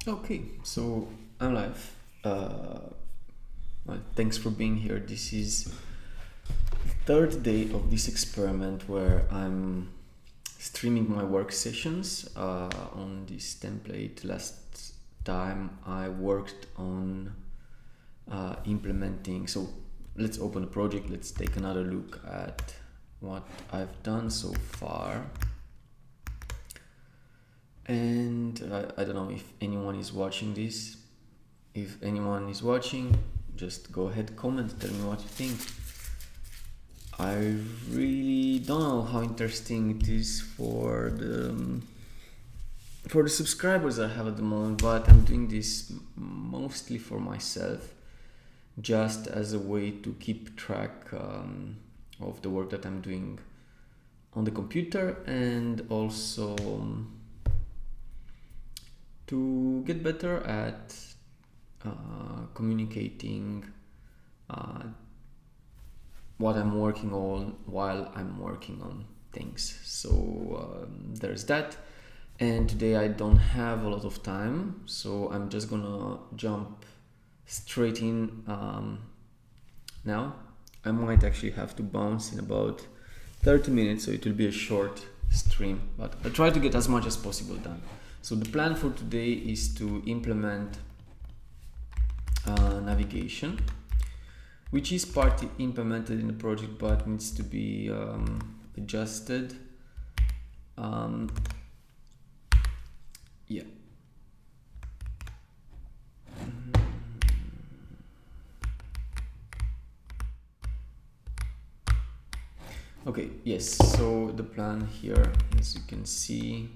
Okay, so I'm live. Well, thanks for being here. This is the third day of this experiment where I'm streaming my work sessions on this template. Last time I worked on implementing. So let's open a project. Let's take another look at what I've done so far. And I don't know if anyone is watching this. If anyone is watching, just go ahead, comment, tell me what you think. I really don't know how interesting it is for the subscribers I have at the moment, but I'm doing this mostly for myself, just as a way to keep track of the work that I'm doing on the computer, and also to get better at communicating what I'm working on while I'm working on things. So there's that. And today I don't have a lot of time, so I'm just gonna jump straight in now. I might actually have to bounce in about 30 minutes, so it will be a short stream, but I'll try to get as much as possible done. So the plan for today is to implement navigation, which is partly implemented in the project but needs to be adjusted. Yeah. Okay, yes, so the plan here, as you can see,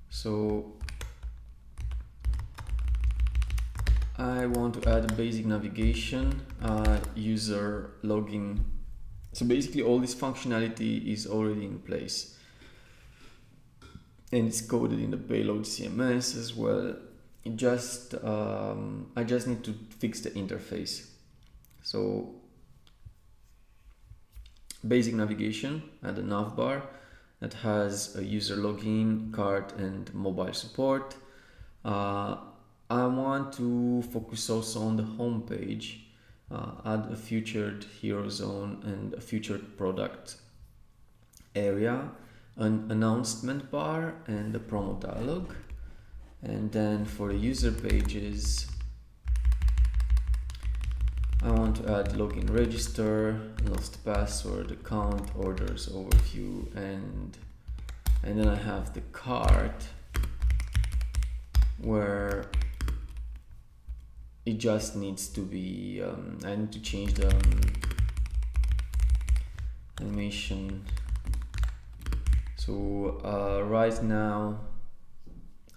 so I want to add a basic navigation, user login. So basically all this functionality is already in place, and it's coded in the payload CMS as well. It just I just need to fix the interface. So basic navigation and a navbar that has a user login, cart, and mobile support. I want to focus also on the home page, add a featured hero zone and a featured product area, an announcement bar, and a promo dialog. And then for the user pages, I want to add login register, lost password, account, orders overview, and then I have the cart where it just needs to be, I need to change the animation. So right now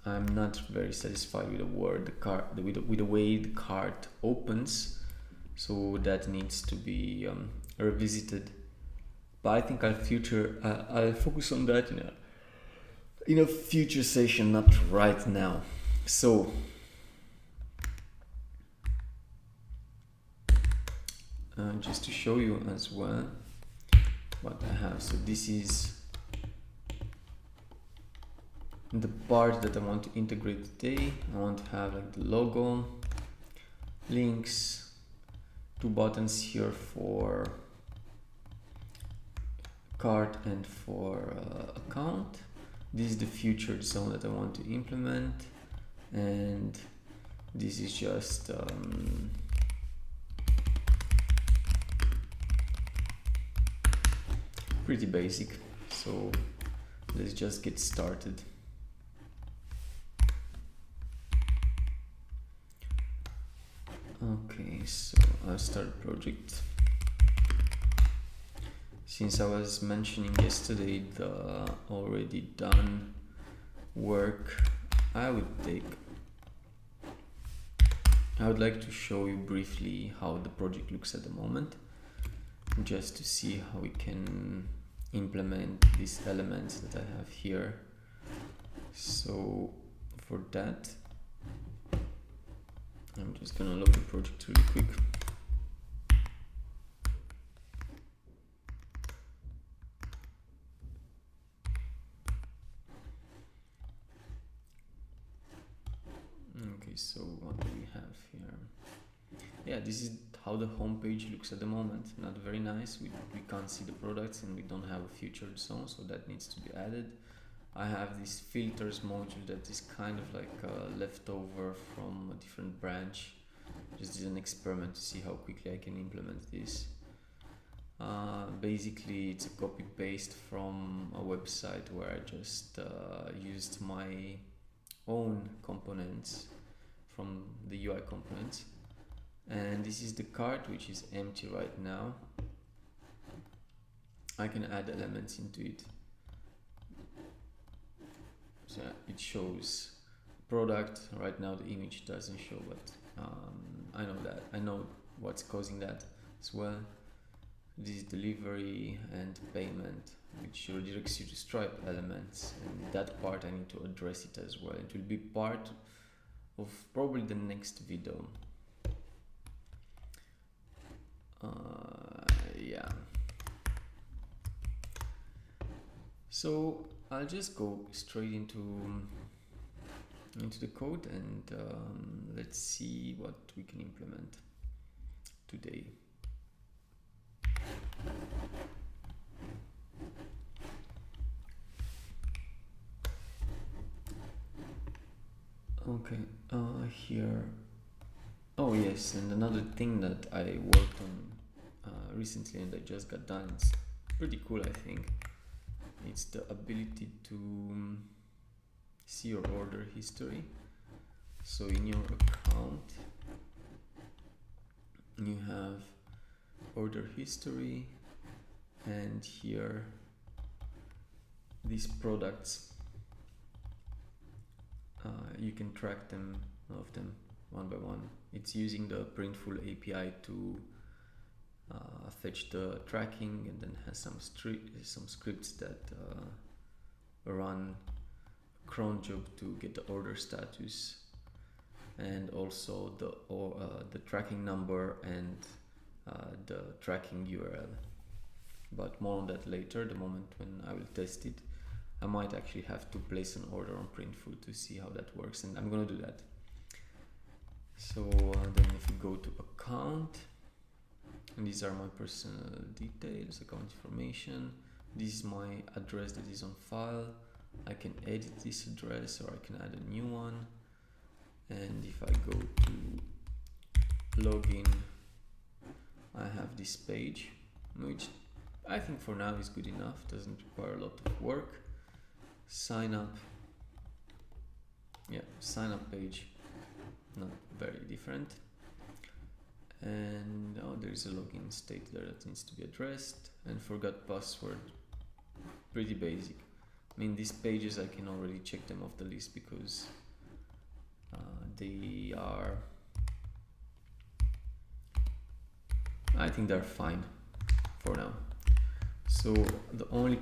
I'm not very satisfied with with the way the cart opens, so that needs to be revisited. But I think I'll focus on that in a future session, not right now. So just to show you as well what I have. So this is the part that I want to integrate today. I want to have like the logo, links, two buttons here for cart and for account. This is the featured zone that I want to implement, and this is just pretty basic. So let's just get started. Okay, so I'll start a project. Since I was mentioning yesterday the already done work, I would like to show you briefly how the project looks at the moment, just to see how we can implement these elements that I have here. So for that, I'm just gonna load the project really quick. what do we have here? Yeah, this is how the homepage looks at the moment. Not very nice. We can't see the products and we don't have a featured zone, so that needs to be added. I have this filters module that is kind of like a leftover from a different branch. Just did an experiment to see how quickly I can implement this. Basically, it's a copy paste from a website where I just used my own components from the UI components. And this is the cart, which is empty right now. I can add elements into it. So it shows product. Right now the image doesn't show, but I know that. I know what's causing that as well. This is delivery and payment, which redirects you to Stripe elements, and that part I need to address it as well. It will be part of probably the next video. Yeah. So I'll just go straight into the code and let's see what we can implement today. Okay, here. Oh yes, and another thing that I worked on recently and I just got done, it's pretty cool I think. It's the ability to see your order history. So in your account you have order history, and here these products, you can track them, all of them, one by one. It's using the Printful API to fetch the tracking, and then has some scripts that run a cron job to get the order status, and also the tracking number and the tracking URL. But more on that later, the moment when I will test it. I might actually have to place an order on Printful to see how that works, and I'm gonna do that. So then if you go to account, and these are my personal details, account information. This is my address that is on file. I can edit this address or I can add a new one. And if I go to login, I have this page, which I think for now is good enough, doesn't require a lot of work. Sign up. Yeah, sign up page, not very different. And there's a login state there that needs to be addressed, and forgot password, pretty basic. I mean, these pages I can already check them off the list because they are, I think they're fine for now. So the only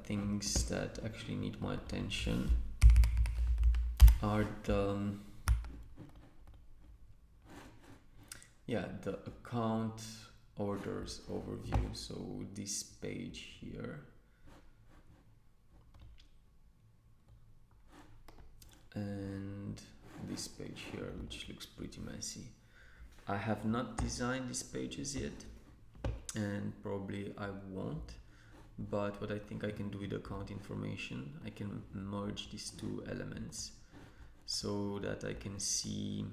things that actually need my attention are the account orders overview. So this page here, and this page here, which looks pretty messy. I have not designed these pages yet, and probably I won't. But what I think I can do with account information, I can merge these two elements so that I can see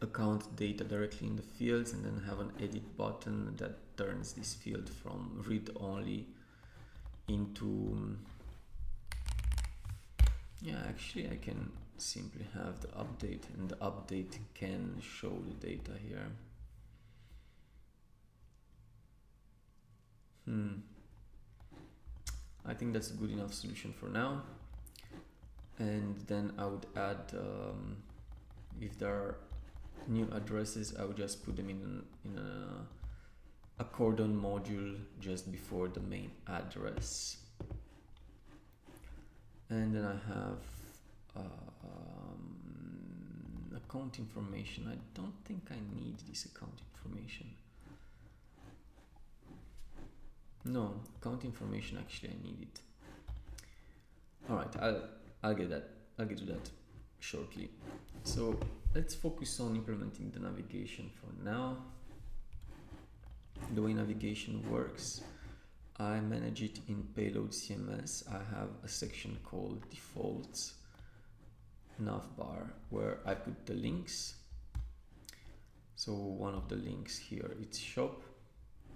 account data directly in the fields, and then have an edit button that turns this field from read only into, actually I can simply have the update, and the update can show the data here. I think that's a good enough solution for now. And then I would add, if there are new addresses, I would just put them in a cordon module just before the main address. And then I have account information. I don't think I need this account information. No, account information, actually I need it. Alright, I'll get that. I'll get to that shortly. So let's focus on implementing the navigation for now. The way navigation works, I manage it in Payload CMS. I have a section called defaults navbar where I put the links. So one of the links here, it's shop,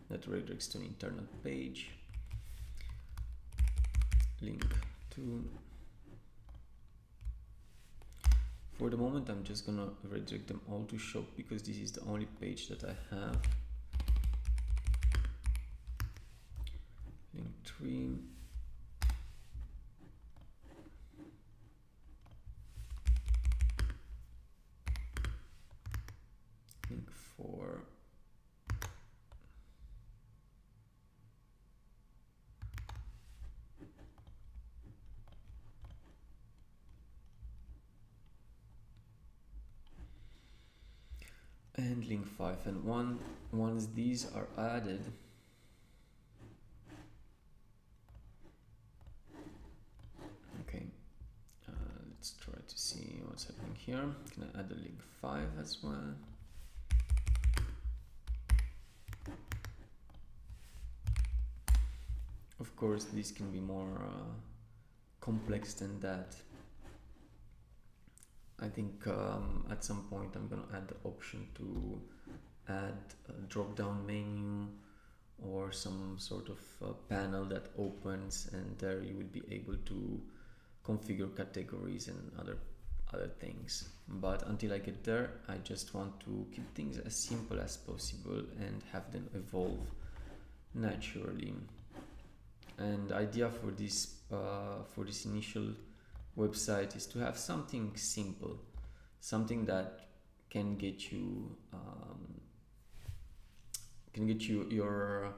that redirects to an internal page. Link to, for the moment I'm just gonna redirect them all to shop because this is the only page that I have. Link 3, link 4, and link 5. And once these are added, okay, let's try to see what's happening here. Can I add a link 5 as well? Of course, this can be more complex than that. I think at some point I'm gonna add the option to add a drop-down menu or some sort of panel that opens, and there you will be able to configure categories and other things. But until I get there, I just want to keep things as simple as possible and have them evolve naturally. And the idea for this initial website is to have something simple, something that can get you your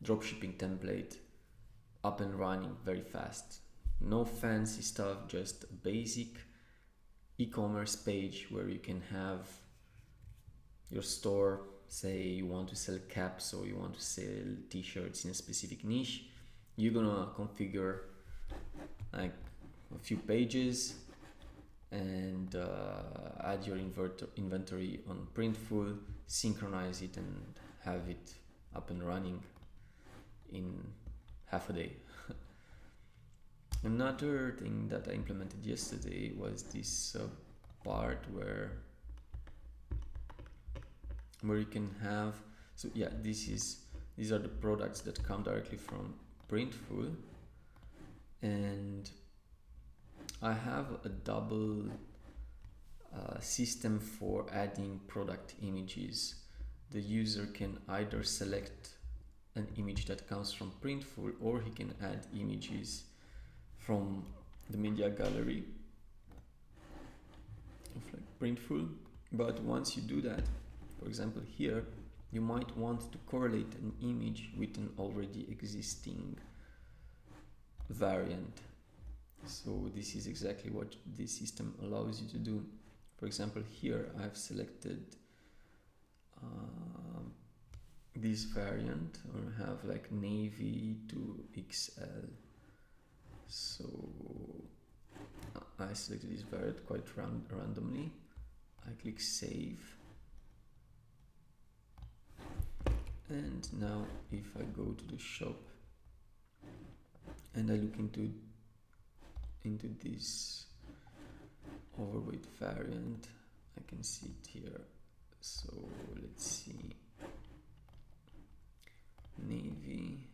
dropshipping template up and running very fast. No fancy stuff, just a basic e-commerce page where you can have your store. Say you want to sell caps or you want to sell t-shirts in a specific niche. You're gonna configure like a few pages and add your inventory on Printful, synchronize it, and have it up and running in half a day. Another thing that I implemented yesterday was this part where you can have, so yeah, these are the products that come directly from Printful, and I have a double system for adding product images. The user can either select an image that comes from Printful, or he can add images from the media gallery of like Printful. But once you do that, for example here, you might want to correlate an image with an already existing variant. So this is exactly what this system allows you to do. For example, here I've selected this variant, or have like navy to XL. So I selected this variant quite randomly. I click save. And now if I go to the shop and I look into this overweight variant, I can see it here. So let's see, navy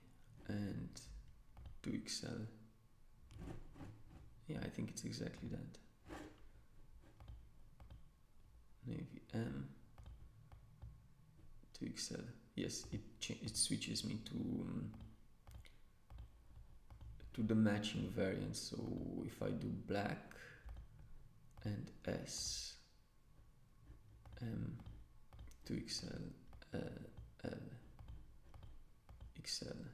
and 2XL. Yeah, I think it's exactly that. Navy M, 2XL. Yes, it switches me to the matching variant. So if I do black and S, M, 2XL, L, XL.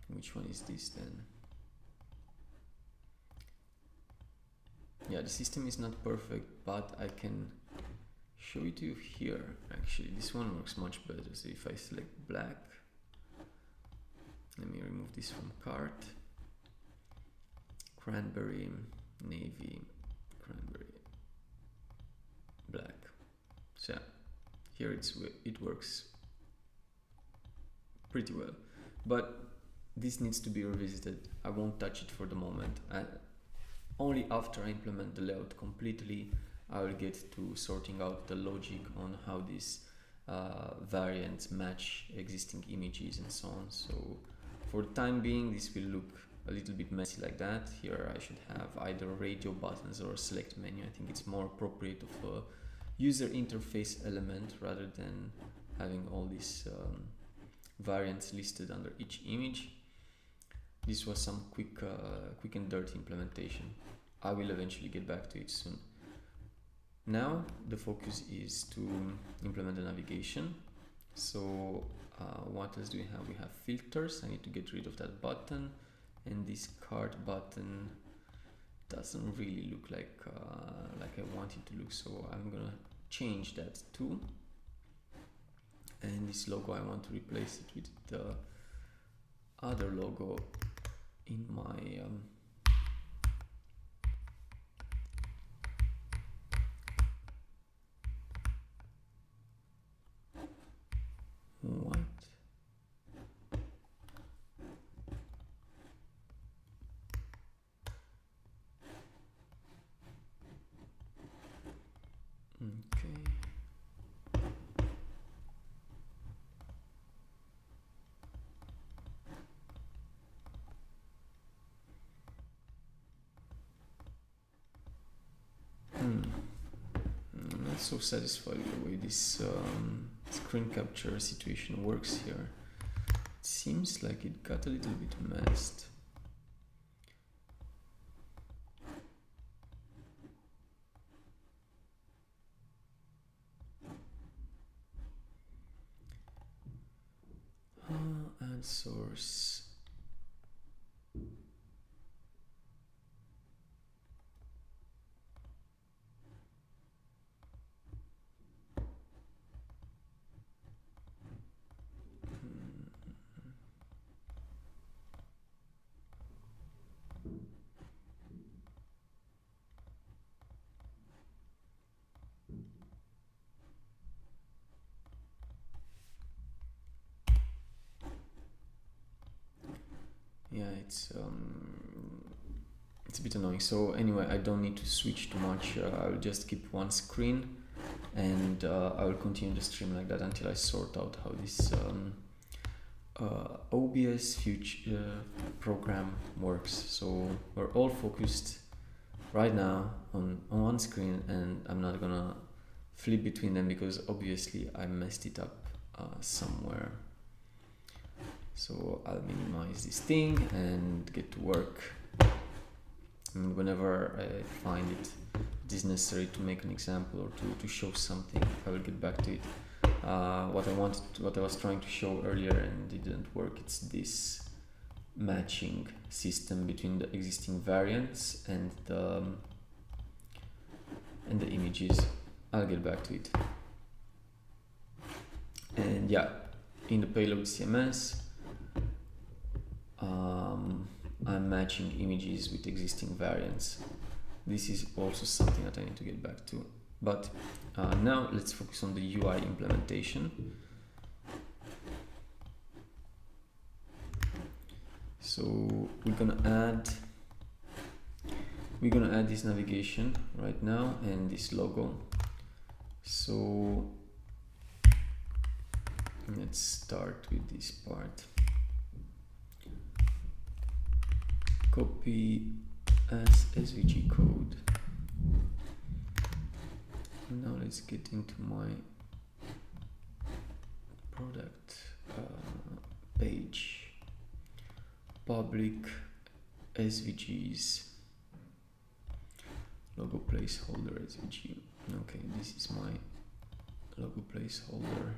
Which one is this then? Yeah, the system is not perfect, but I can show it to you here. Actually, this one works much better. So if I select black, let me remove this from cart, cranberry, navy, cranberry, black. So here it works pretty well, but this needs to be revisited. I won't touch it for the moment. Only after I implement the layout completely, I will get to sorting out the logic on how these variants match existing images and so on. So for the time being, this will look a little bit messy like that. Here I should have either radio buttons or a select menu. I think it's more appropriate of a user interface element rather than having all these variants listed under each image. This was some quick and dirty implementation. I will eventually get back to it soon. Now the focus is to implement the navigation. So what else do we have? We have filters. I need to get rid of that button, and this cart button doesn't really look like I want it to look. So I'm gonna change that too. And this logo, I want to replace it with the other logo in my what? Okay. I'm not so satisfied with the way this screen capture situation works here. It seems like it got a little bit messed. Add source. Yeah, it's a bit annoying. So anyway, I don't need to switch too much. I'll just keep one screen, and I will continue the stream like that until I sort out how this OBS future program works. So we're all focused right now on one screen, and I'm not gonna flip between them because obviously I messed it up somewhere. So I'll minimize this thing and get to work. And whenever I find it is necessary to make an example or to show something, I will get back to it. What I was trying to show earlier and it didn't work, it's this matching system between the existing variants and the images. I'll get back to it. And yeah, in the payload CMS, I'm matching images with existing variants. This is also something that I need to get back to. But now let's focus on the UI implementation. So we're gonna add this navigation right now and this logo. So let's start with this part. Copy as SVG code. Now let's get into my product page. Public SVGs. Logo placeholder SVG. Okay, this is my logo placeholder.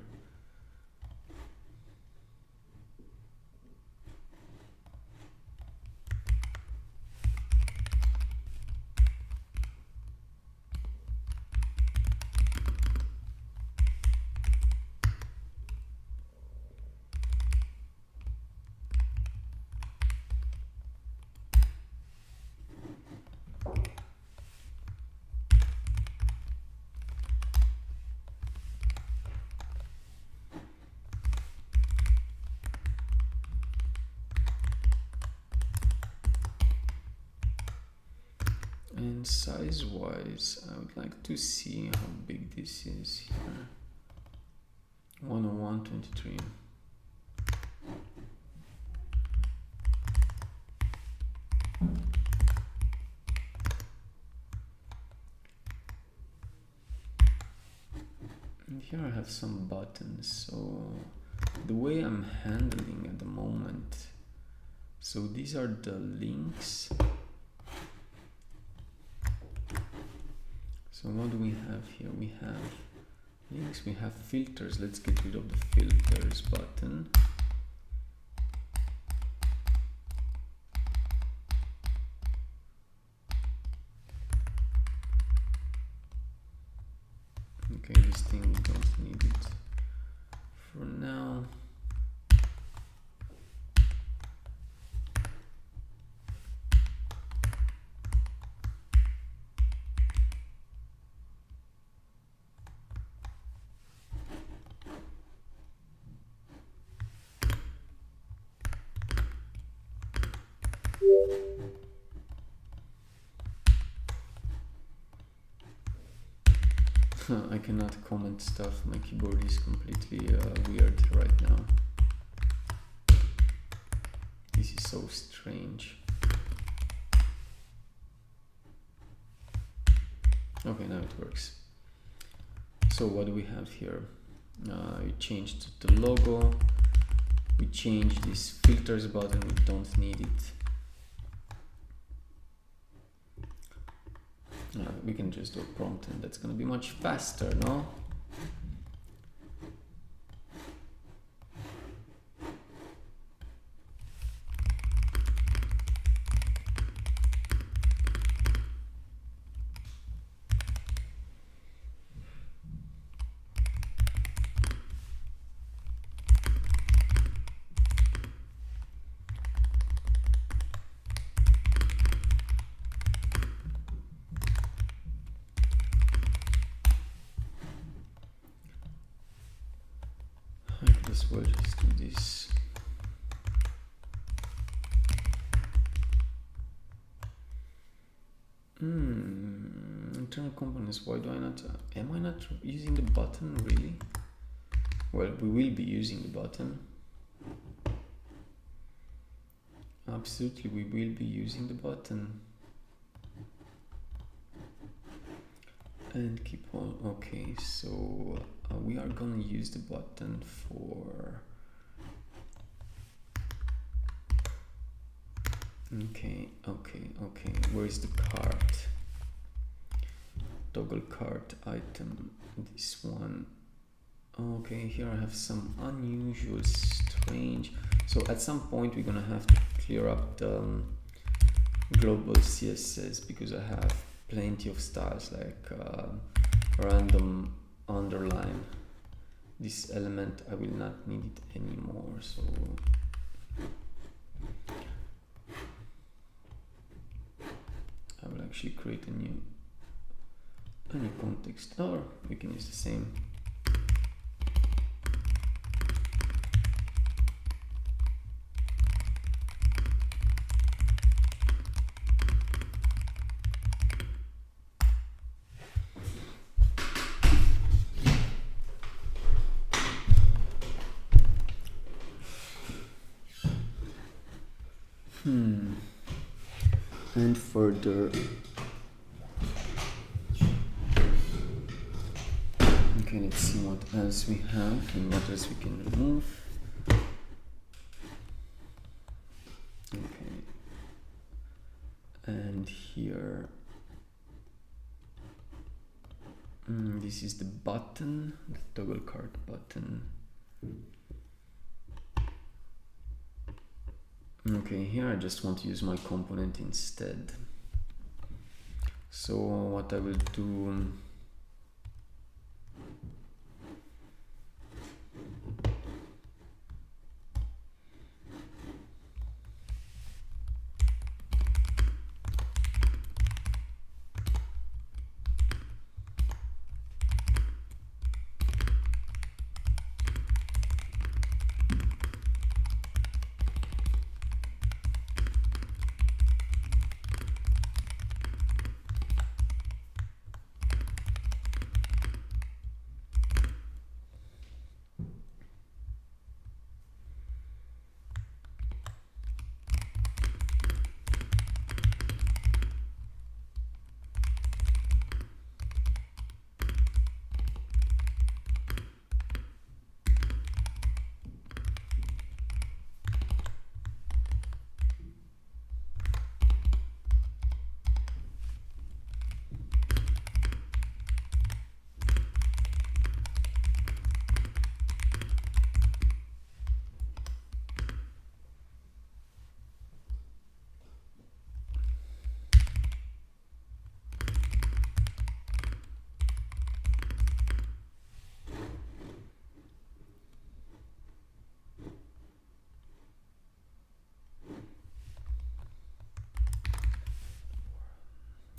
size wise, I would like to see how big this is here. 101.23. And here I have some buttons. So the way I'm handling at the moment, so these are the links. So what do we have here? We have links, we have filters. Let's get rid of the filters button. Okay, this thing we don't need it for now. I cannot comment stuff. My keyboard is completely weird right now. This is so strange. Okay, now it works. So what do we have here? We changed the logo. We changed this filters button. We don't need it. We can just do a prompt and that's going to be much faster, no? We'll just do this. Internal components. Why do I not? Am I not using the button really? Well, we will be using the button. Absolutely, we will be using the button. And keep on. Okay, so we are gonna use the button for. Okay. Where is the cart? Toggle cart item. This one. Okay, here I have some unusual, strange. So at some point we're gonna have to clear up the global CSS because I have plenty of styles like random underline. This element I will not need it anymore, so I will actually create a new context, or we can use the same. And further, okay, let's see what else we have and what else we can remove. Okay, and here, this is the button, the toggle cart button. Okay, here I just want to use my component instead. So what I will do,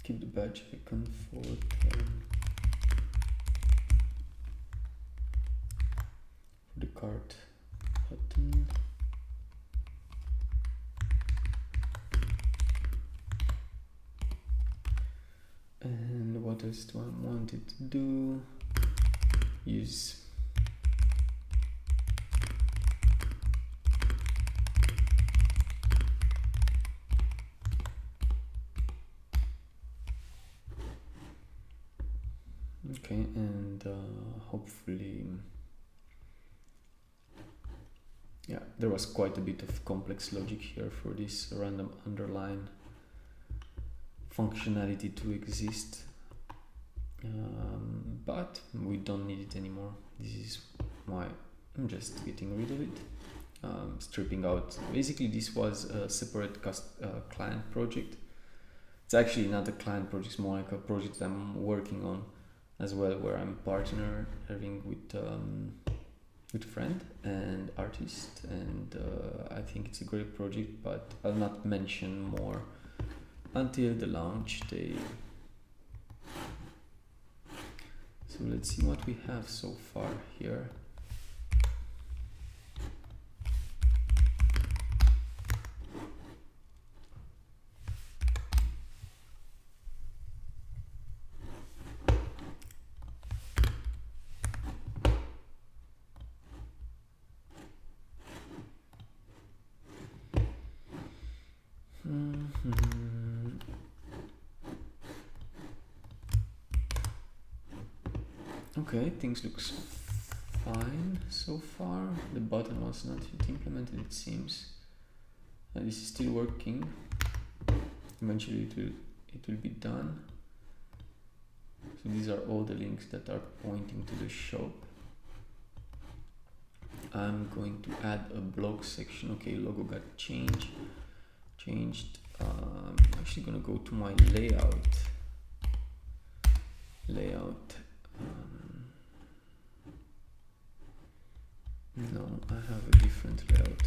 keep the badge icon for 10. For the cart button. And what else do I want it to do? Use okay, and hopefully, yeah, there was quite a bit of complex logic here for this random underline functionality to exist, but we don't need it anymore. This is why I'm just getting rid of it, stripping out. Basically, this was a separate client project. It's actually not a client project, it's more like a project I'm working on as well, where I'm partnering with friend and artist, and I think it's a great project, but I'll not mention more until the launch day. So let's see what we have so far here. Okay, things looks fine so far. The button was not yet implemented, it seems. This is still working. Eventually it will be done. So these are all the links that are pointing to the shop. I'm going to add a blog section. Okay, logo got changed. I'm actually gonna go to my layout. No, I have a different layout.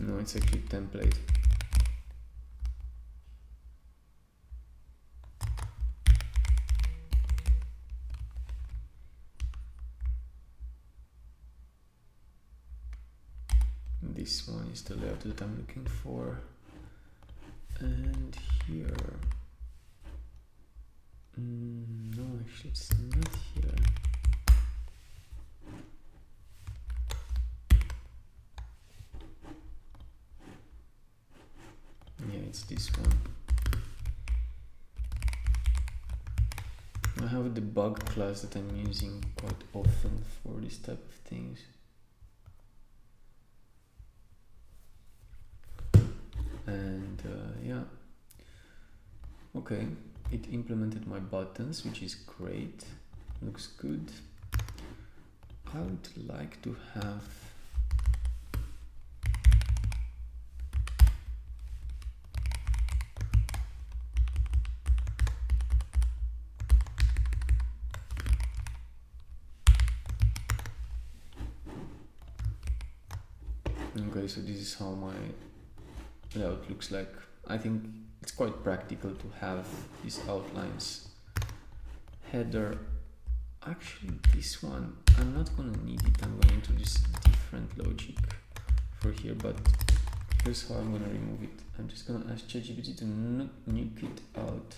No, it's actually template. This one is the layout that I'm looking for. And here. No, actually it's not here. Yeah, it's this one. I have a debug class that I'm using quite often for this type of things. And yeah, okay, it implemented my buttons, which is great, looks good. I would like to have okay, so this is how my layout looks like. I think it's quite practical to have these outlines. Header, actually this one, I'm not gonna need it. I'm gonna introduce different logic for here, but here's how I'm gonna remove it. I'm just gonna ask ChatGPT to nuke it out.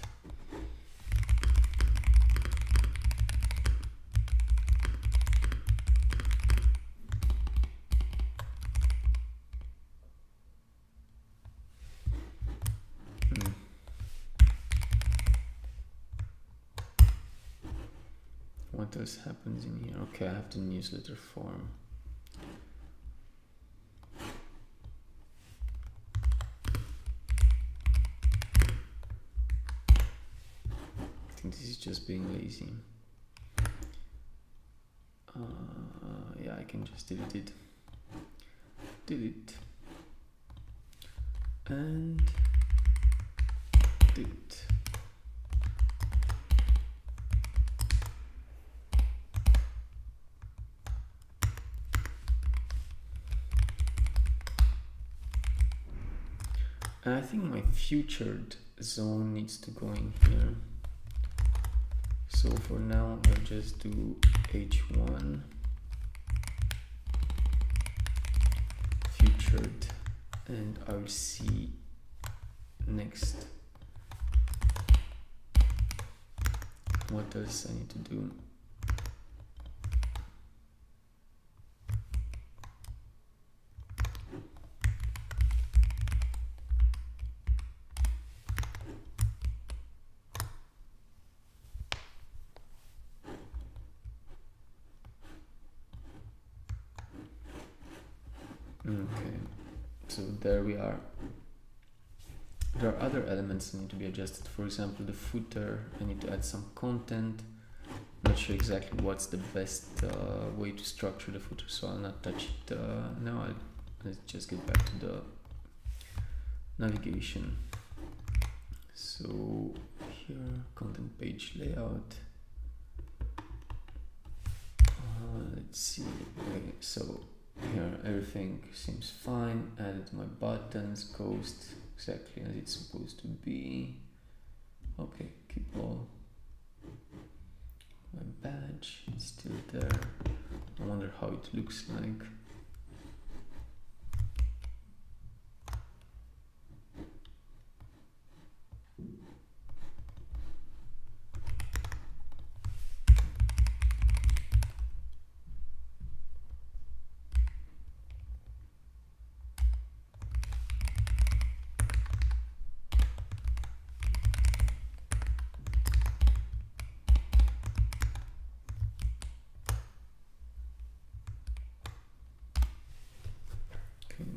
What else happens in here? Okay, I have the newsletter form. being lazy. Yeah, I can just delete it. Delete. And delete. I think my featured zone needs to go in here. So for now, I'll just do h1 featured, and I'll see next what else I need to do. Okay, so there we are. There are other elements that need to be adjusted. For example, the footer, I need to add some content. Not sure exactly what's the best way to structure the footer, so I'll not touch it now. Let's just get back to the navigation. So here, content page layout. Let's see. Okay, so here everything seems fine. Added my buttons, ghost exactly as it's supposed to be. Okay, keep all. My badge is still there. I wonder how it looks like.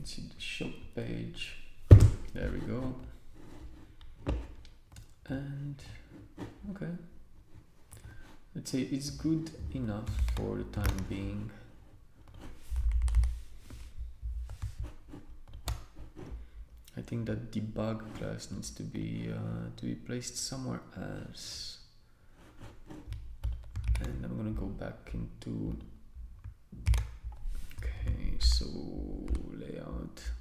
See the shop page. There we go. And okay, let's say it's good enough for the time being. I think that debug class needs to be placed somewhere else. And I'm gonna go back into. Okay, so layout.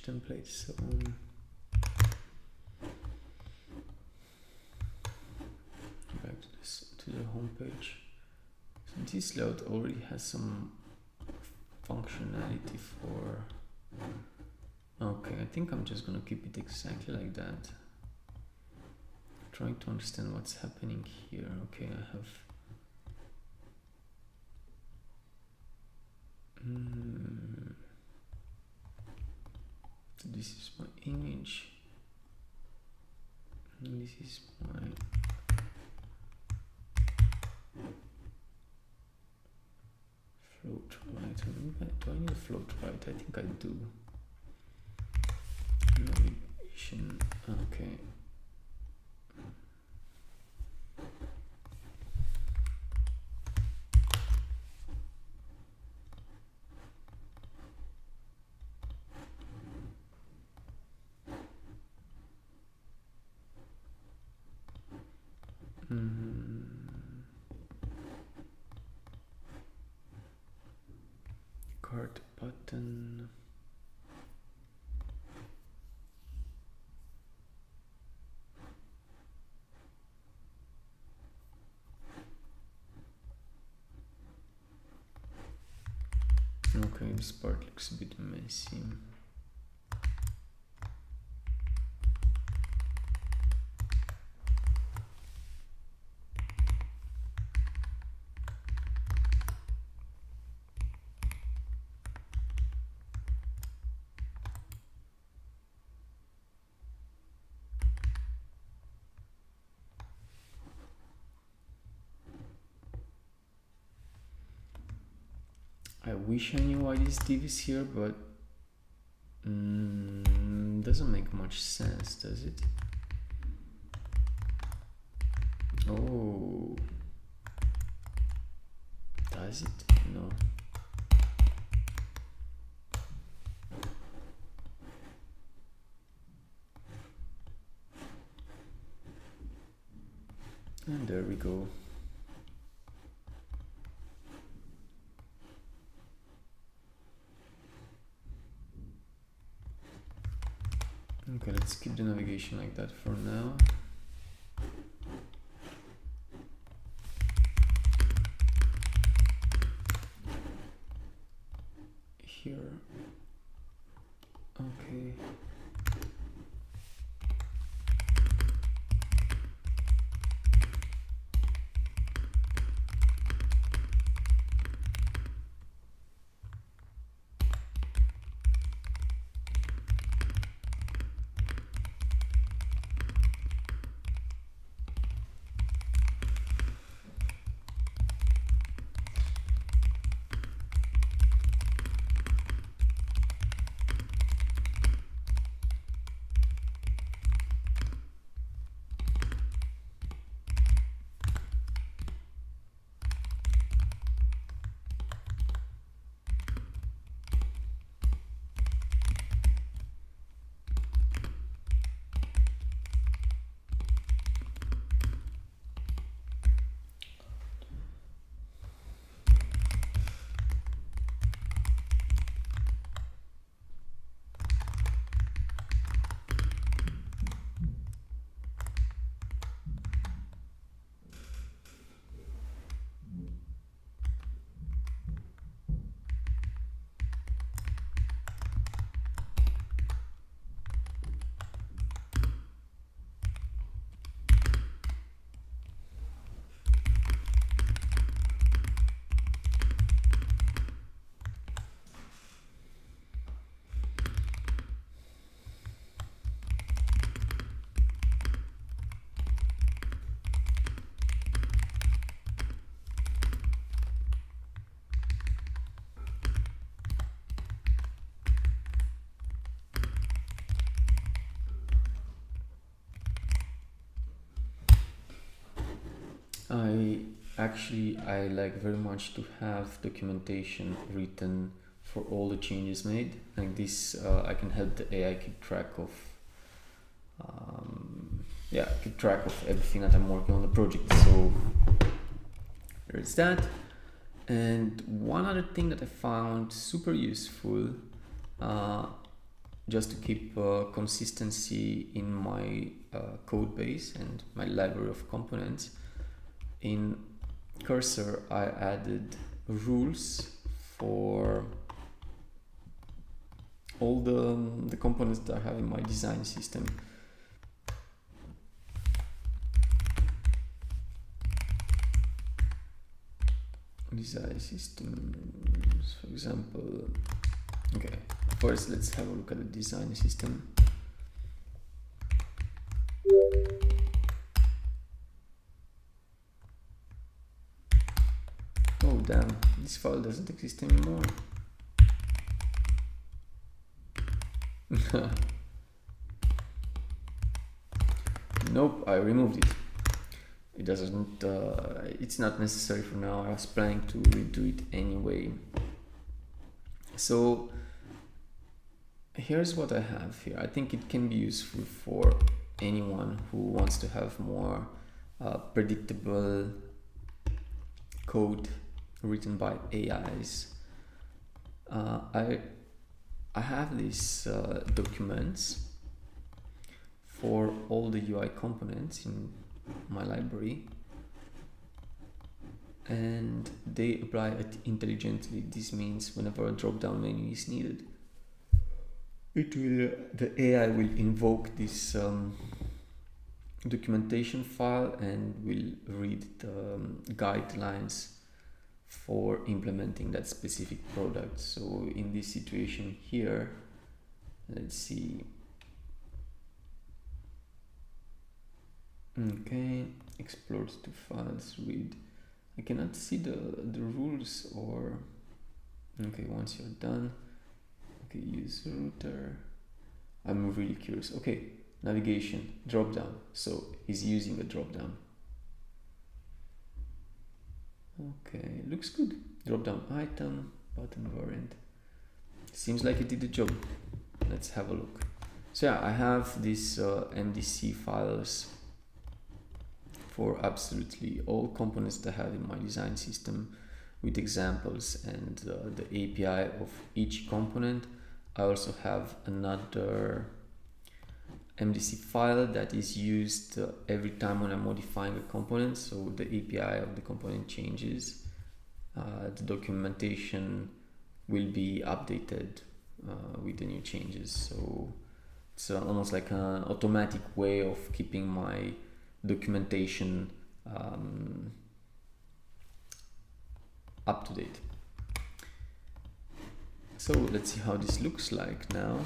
Template, so back to the home page. So this layout already has some functionality for. Okay, I think I'm just gonna keep it exactly like that. Trying to understand what's happening here. Okay, I have. So this is my image, and this is my float right. Do I need a float right? I think I do. Navigation. Okay. Cart button. Okay, this part looks a bit messy. I wish I knew why this div is here, but doesn't make much sense, does it? Oh, does it? No. And there we go. Okay, let's keep the navigation like that for now. Here. Okay. I like very much to have documentation written for all the changes made. Like this, I can help the AI keep track of everything that I'm working on the project. So there's that. And one other thing that I found super useful, just to keep consistency in my code base and my library of components, in Cursor I added rules for all the components that I have in my design system. Design systems, for example. Okay, first let's have a look at the design system. Oh damn, this file doesn't exist anymore. Nope, I removed it. It doesn't, it's not necessary for now. I was planning to redo it anyway. So here's what I have here. I think it can be useful for anyone who wants to have more predictable code written by AIs. I have these documents for all the UI components in my library, and they apply it intelligently. This means whenever a drop-down menu is needed, the AI will invoke this documentation file and will read the guidelines for implementing that specific product. So in this situation here, let's see. Okay, explore to files, read. I cannot see the rules or Okay, once you're done, okay, use router. I'm really curious. Okay, navigation, drop down. So he's using a drop down. Okay, looks good. Drop down item, button variant. Seems like it did the job. Let's have a look. So yeah, I have these MDC files for absolutely all components that I have in my design system, with examples and the API of each component. I also have another MDC file that is used every time when I'm modifying a component, so the API of the component changes. The documentation will be updated with the new changes, so it's almost like an automatic way of keeping my documentation up to date. So let's see how this looks like now.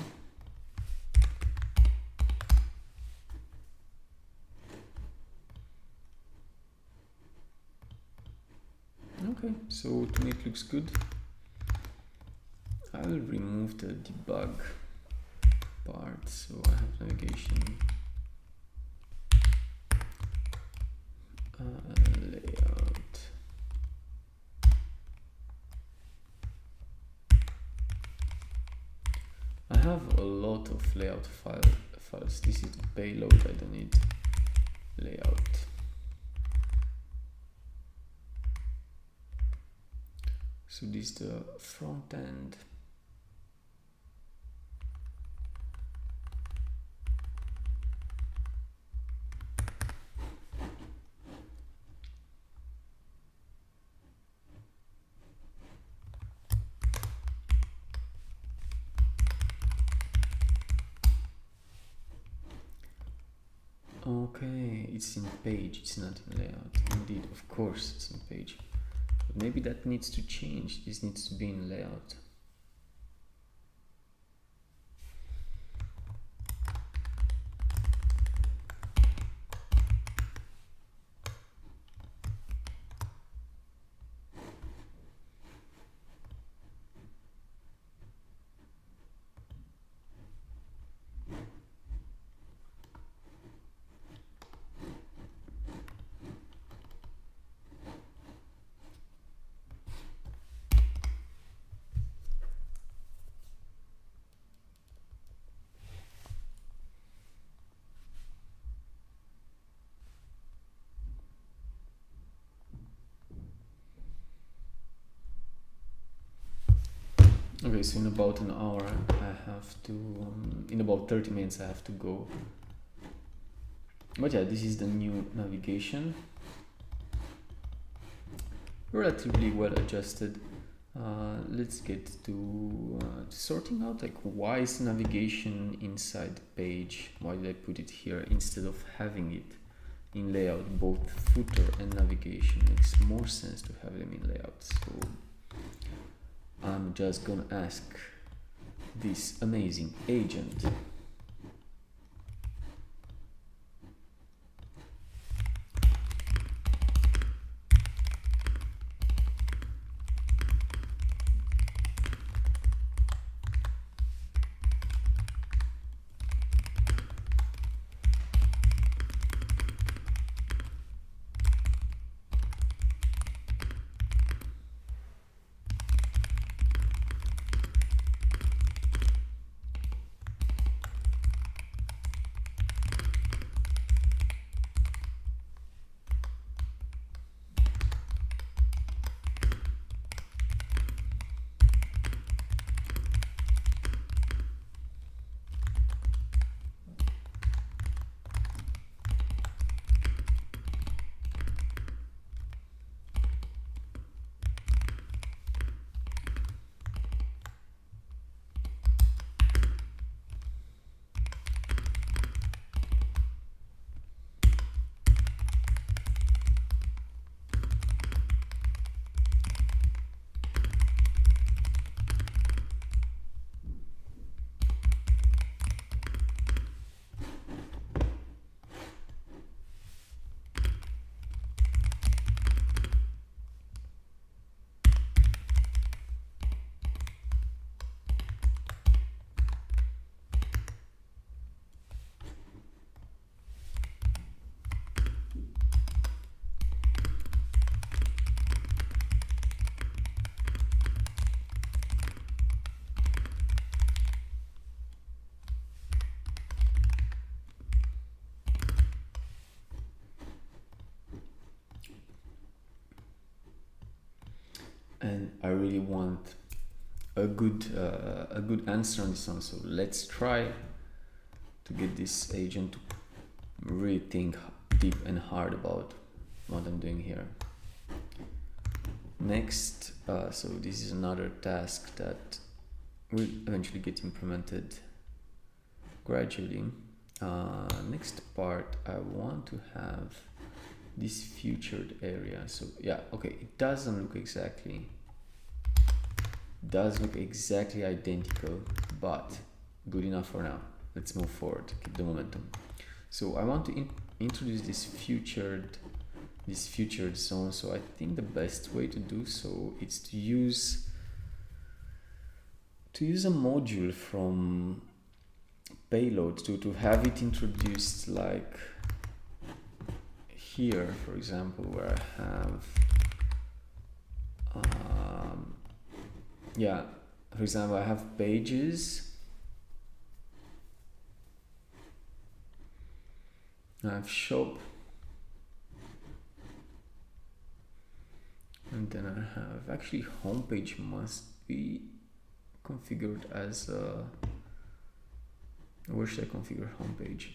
Okay, so to me it looks good. I will remove the debug part, so I have navigation, layout. I have a lot of layout files. This is the payload, I don't need layout. So this is the front end. Okay, it's in page, it's not in layout. Indeed, of course it's in page. But maybe that needs to change. This needs to be in layout. Okay, so in about an hour I have to, in about 30 minutes I have to go. But yeah, this is the new navigation. Relatively well adjusted. Let's get to sorting out like why is navigation inside the page? Why did I put it here instead of having it in layout? Both footer and navigation makes more sense to have them in layout. So I'm just gonna ask this amazing agent. and I really want a good answer on this one. So let's try to get this agent to really think deep and hard about what I'm doing here. Next, so this is another task that will eventually get implemented gradually. Next part, I want to have this featured area. So yeah, okay, it doesn't look exactly identical, but good enough for now. Let's move forward, keep the momentum. So I want to introduce this featured zone. So I think the best way to do so is to use a module from payload to have it introduced, like here, for example, where I have for example, I have pages, I have shop, and then I have actually homepage must be configured as where should I configure homepage?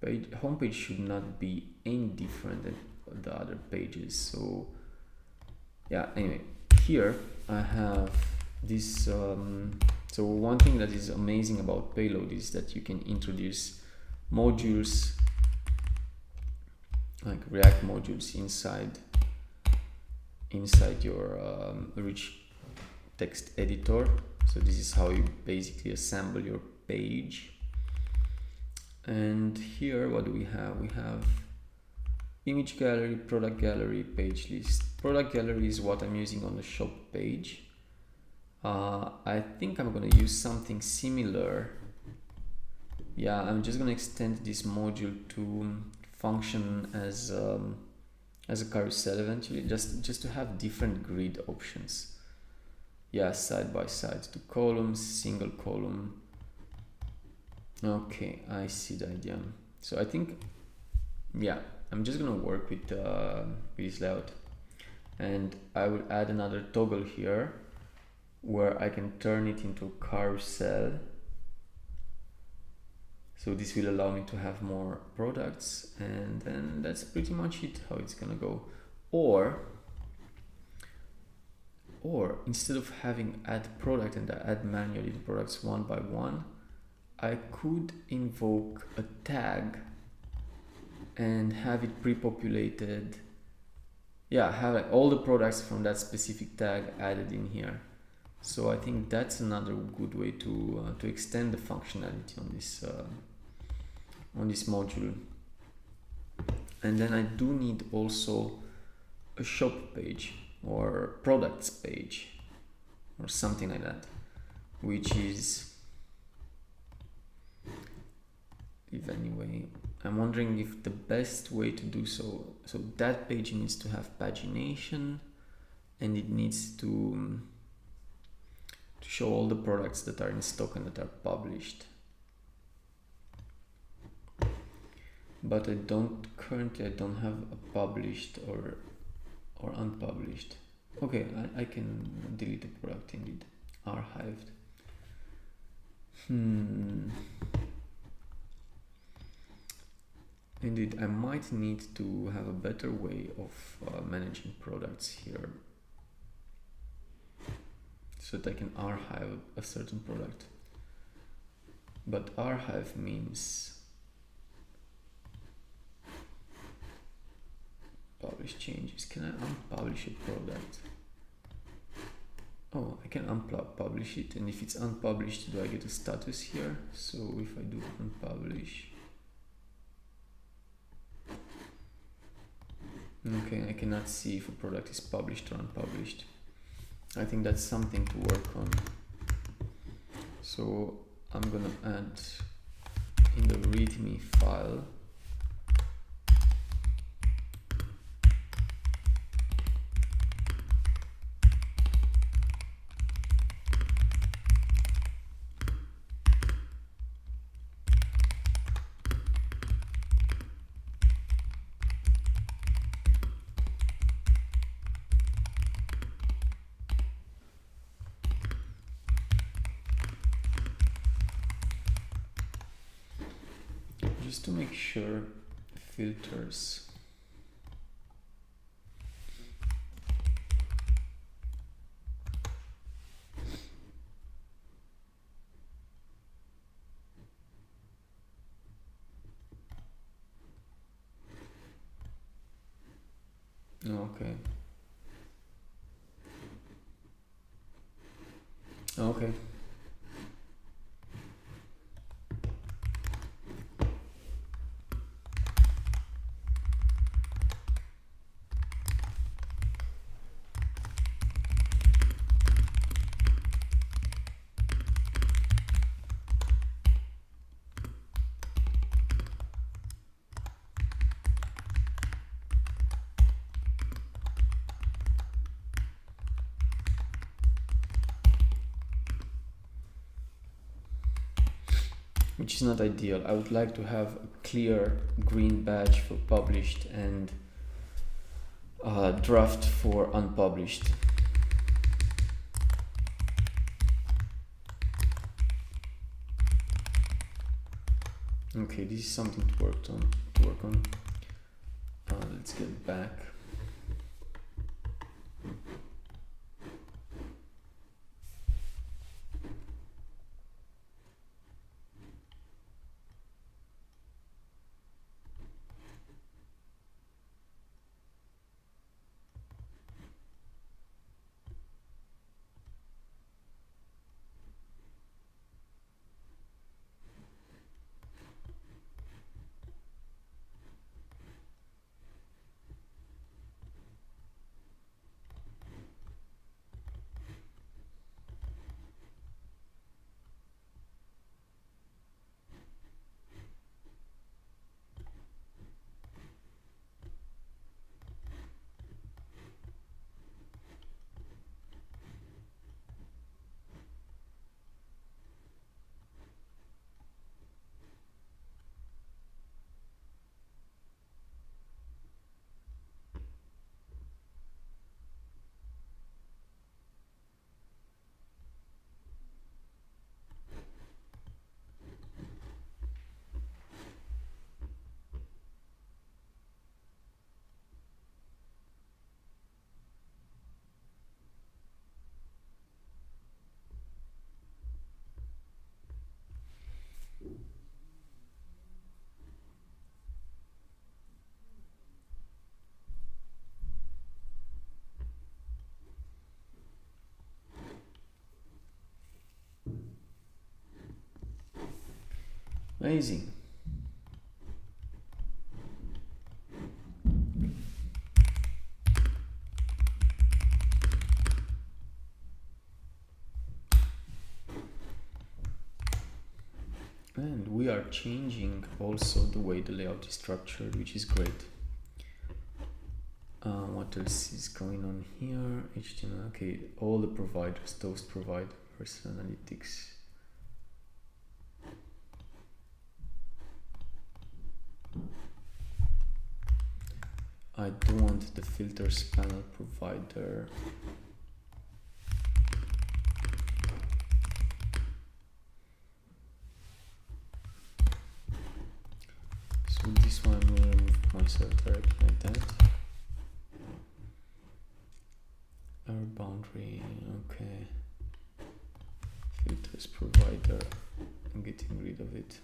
Homepage should not be any different than the other pages. So yeah, anyway, here I have this so one thing that is amazing about payload is that you can introduce modules, like React modules inside your rich text editor. So this is how you basically assemble your page. And here, what do we have? We have image gallery, product gallery, page list. Product gallery is what I'm using on the shop page. I think I'm going to use something similar. Yeah, I'm just going to extend this module to function as a carousel eventually, just to have different grid options. Yeah, side by side, 2 columns, single column. Okay, I see the idea. So I think, yeah, I'm just gonna work with this layout, and I will add another toggle here where I can turn it into a carousel. So this will allow me to have more products, and then that's pretty much it, how it's gonna go. Or instead of having add product and add manually the products one by one, I could invoke a tag and have it pre-populated. Yeah, have like all the products from that specific tag added in here. So I think that's another good way to extend the functionality on this module. And then I do need also a shop page or products page or something like that, which is, if anyway, I'm wondering if the best way to do so that page needs to have pagination, and it needs to show all the products that are in stock and that are published. But currently I don't have a published or unpublished. Okay, I can delete the product indeed, archived. Indeed, I might need to have a better way of managing products here, so that I can archive a certain product. But archive means publish changes. Can I unpublish a product? Oh, I can unpublish it, and if it's unpublished, do I get a status here? So if I do unpublish, okay, I cannot see if a product is published or unpublished. I think that's something to work on. So I'm gonna add in the readme file just to make sure, filters. Okay. Okay. Which is not ideal. I would like to have a clear green badge for published and draft for unpublished. Okay, this is something to work on. Let's get back. Amazing. And we are changing also the way the layout is structured, which is great. What else is going on here? HTML, okay, all the providers, those provide personal analytics. I do want the filters panel provider. So this one will remove myself directly like that. Our boundary, okay. Filters provider, I'm getting rid of it.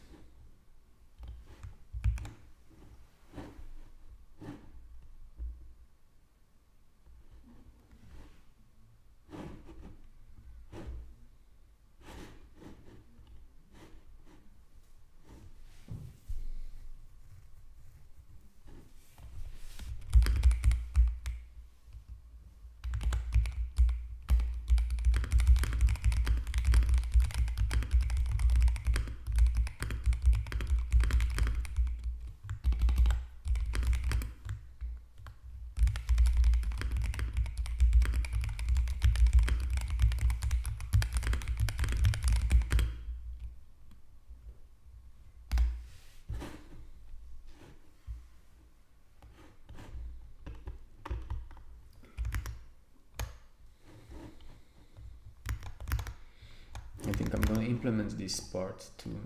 I think I'm going to implement this part too.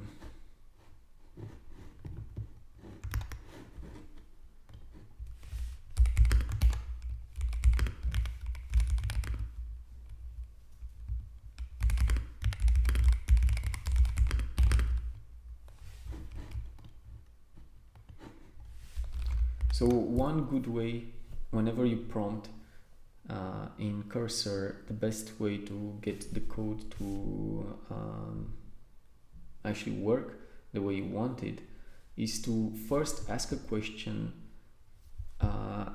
So one good way, whenever you prompt in Cursor, the best way to get the code to actually work the way you want it is to first ask a question,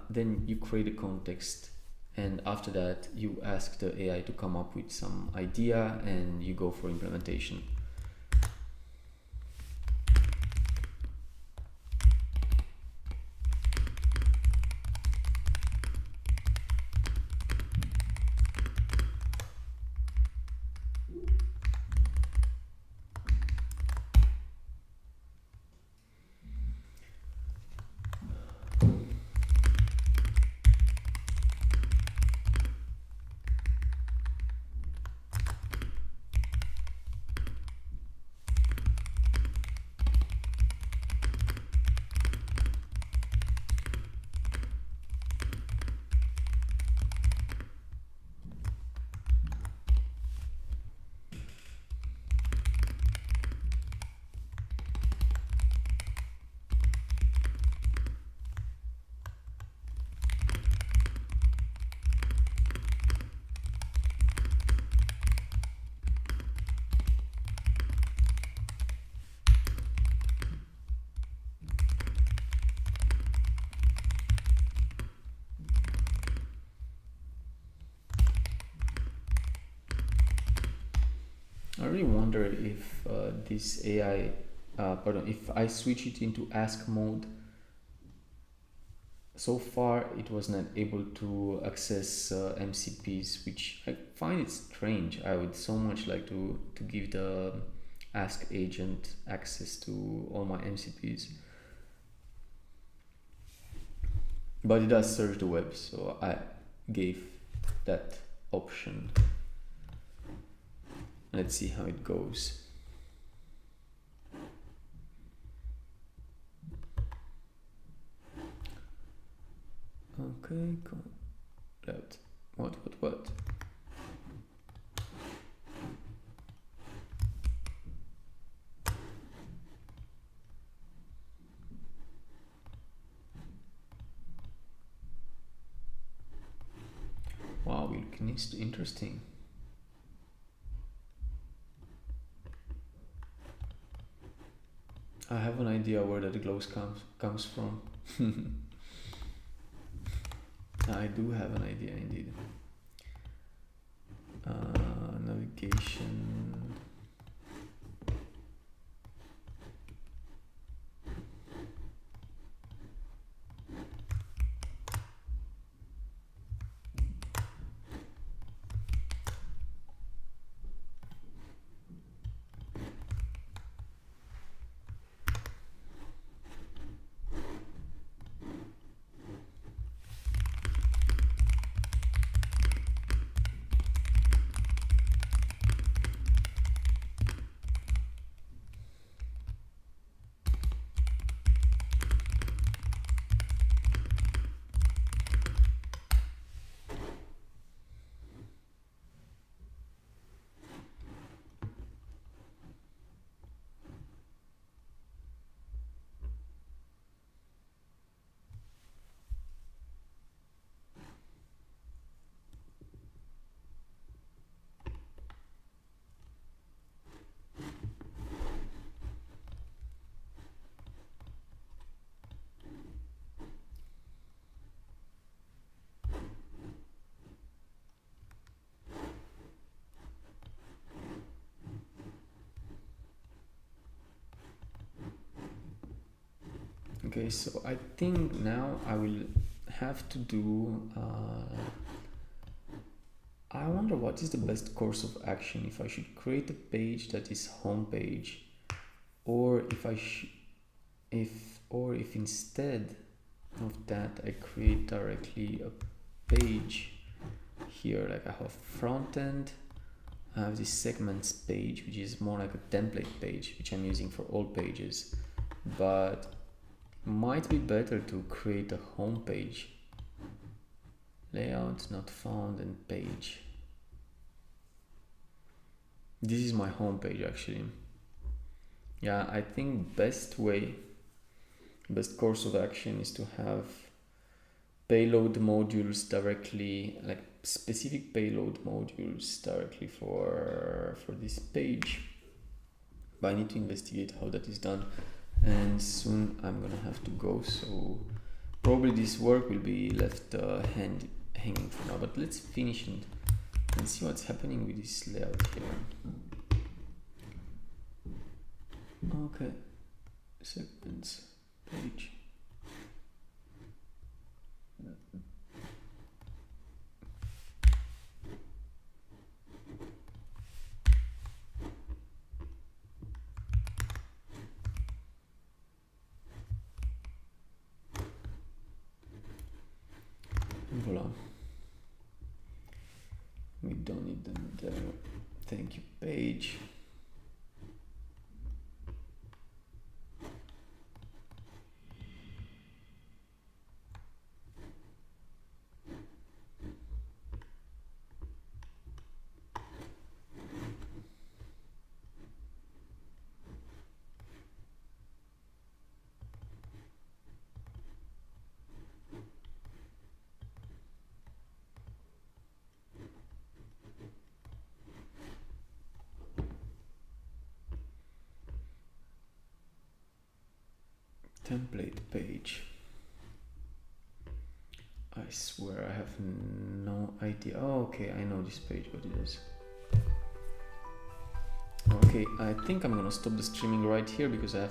then you create a context, and after that you ask the AI to come up with some idea and you go for implementation. I really wonder if this AI, if I switch it into ask mode, so far it was not able to access MCPs, which I find it strange. I would so much like to give the ask agent access to all my MCPs. But it does search the web, so I gave that option. Let's see how it goes. Okay, cool. What? Wow, it's interesting. I have an idea where that glow comes from. I do have an idea indeed. Navigation. Okay, so I think now I will have to do. I wonder what is the best course of action, if I should create a page that is homepage, or if instead of that I create directly a page here. Like I have front end, I have this segments page, which is more like a template page, which I'm using for all pages, but might be better to create a home page. Layout not found and page. This is my home page actually. Yeah, I think best way Best course of action is to have payload modules directly, like specific payload modules directly for this page. But I need to investigate how that is done, and soon I'm gonna have to go, so probably this work will be left hanging for now. But let's finish and see what's happening with this layout here. Okay, segments page. Voila. We don't need them there. Thank you page. Template page. I swear I have no idea. Oh, okay, I know this page, what it is. Okay, I think I'm gonna stop the streaming right here because I have to